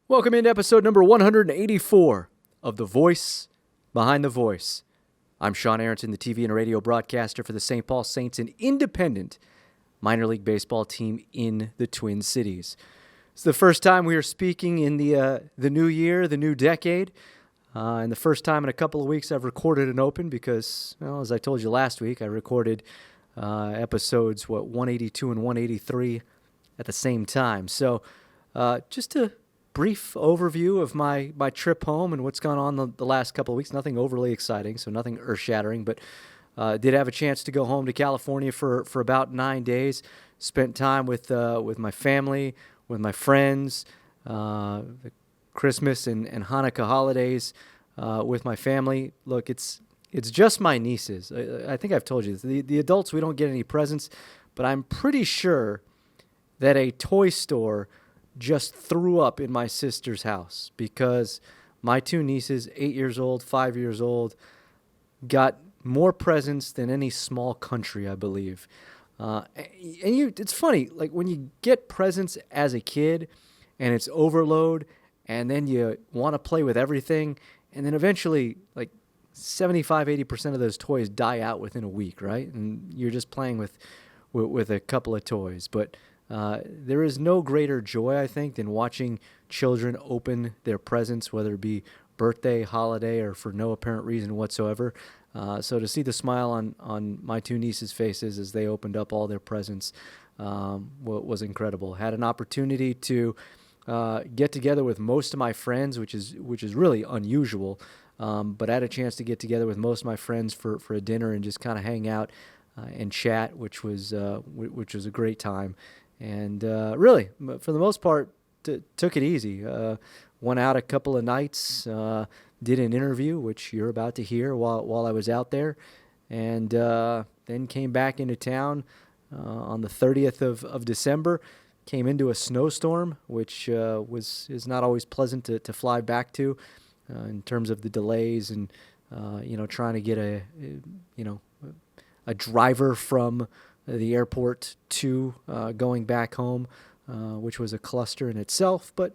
Welcome into episode number 184 of The Voice Behind the Voice. I'm Sean Aronson, the TV and radio broadcaster for the St. Paul Saints, an independent minor league baseball team in the Twin Cities. It's the first time we are speaking in the new year, the new decade, and the first time in a couple of weeks I've recorded an open because, well, as I told you last week, I recorded episodes 182 and 183 at the same time. So just a brief overview of my trip home and what's gone on the last couple of weeks. Nothing overly exciting, so nothing earth-shattering, but did have a chance to go home to California for about 9 days. Spent time with my family, with my friends, the Christmas and Hanukkah holidays with my family. Look, it's just my nieces. I think I've told you this. The adults, we don't get any presents, but I'm pretty sure that a toy store just threw up in my sister's house because my two nieces, 8 years old, 5 years old, got more presents than any small country, I believe. It's funny, like when you get presents as a kid and it's overload and then you want to play with everything and then eventually like 75-80% of those toys die out within a week, right? And you're just playing with a couple of toys. But there is no greater joy, I think, than watching children open their presents, whether it be birthday, holiday, or for no apparent reason whatsoever. So to see the smile on my two nieces' faces as they opened up all their presents was incredible. Had an opportunity to get together with most of my friends, which is really unusual, but I had a chance to get together with most of my friends for a dinner and just kind of hang out and chat, which was a great time. And really, for the most part, took it easy. Went out a couple of nights, did an interview, which you're about to hear while I was out there, and then came back into town on the 30th of December. Came into a snowstorm, which is not always pleasant to fly back to in terms of the delays and trying to get a driver from the airport to going back home, which was a cluster in itself. But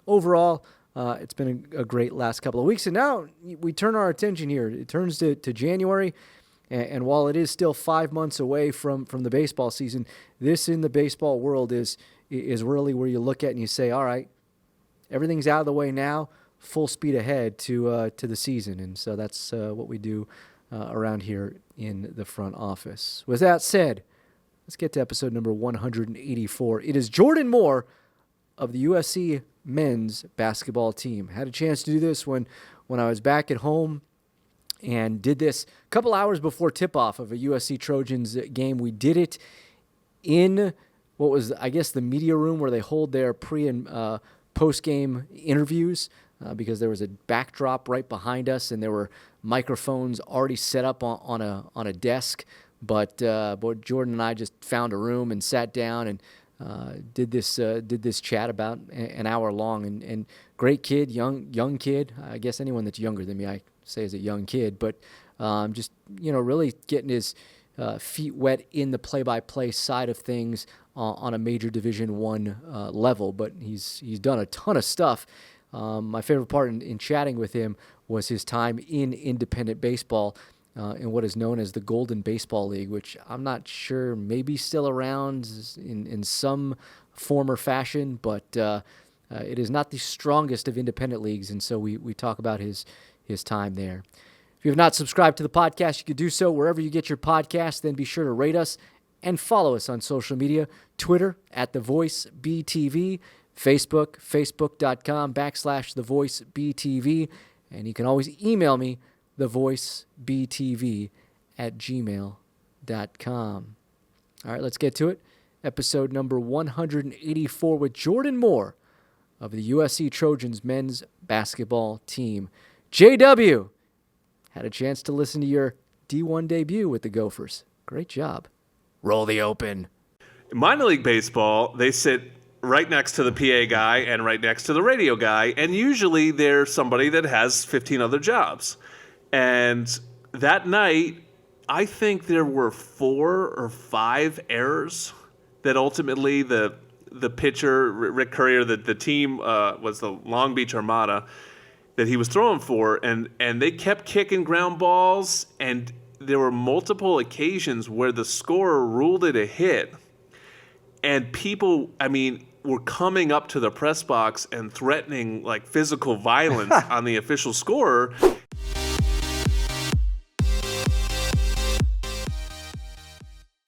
overall, it's been a great last couple of weeks. And now we turn our attention here. It turns to January. And while it is still 5 months away from the baseball season, this in the baseball world is really where you look at and you say, all right, everything's out of the way now, full speed ahead to the season. And so that's what we do around here in the front office. With that said, let's get to episode number 184. It is Jordan Moore of the USC Men's basketball team. Had a chance to do this when I was back at home and did this a couple hours before tip-off of a USC Trojans game. We did it in what was, I guess, the media room where they hold their pre- and post-game interviews because there was a backdrop right behind us and there were microphones already set up on a desk. But Jordan and I just found a room and sat down and did this chat about an hour long. And great kid, young kid. I guess anyone that's younger than me, I say is a young kid. But just really getting his feet wet in the play-by-play side of things on a major Division I level. But he's done a ton of stuff. My favorite part in chatting with him was his time in independent baseball. In what is known as the Golden Baseball League, which I'm not sure maybe still around in some form or fashion, but it is not the strongest of independent leagues, and so we talk about his time there. If you have not subscribed to the podcast, you can do so wherever you get your podcast. Then be sure to rate us and follow us on social media, Twitter @TheVoiceBTV, Facebook, facebook.com/TheVoiceBTV, and you can always email me, thevoicebtv@gmail.com. All right, let's get to it. Episode number 184 with Jordan Moore of the USC Trojans men's basketball team. JW, had a chance to listen to your D1 debut with the Gophers. Great job. Roll the open. In minor league baseball, they sit right next to the PA guy and right next to the radio guy, and usually there's somebody that has 15 other jobs. And that night, I think there were 4 or 5 errors that ultimately the the pitcher, Rick Courier, the team was the Long Beach Armada that he was throwing for, and they kept kicking ground balls, and there were multiple occasions where the scorer ruled it a hit, and people, were coming up to the press box and threatening like physical violence on the official scorer.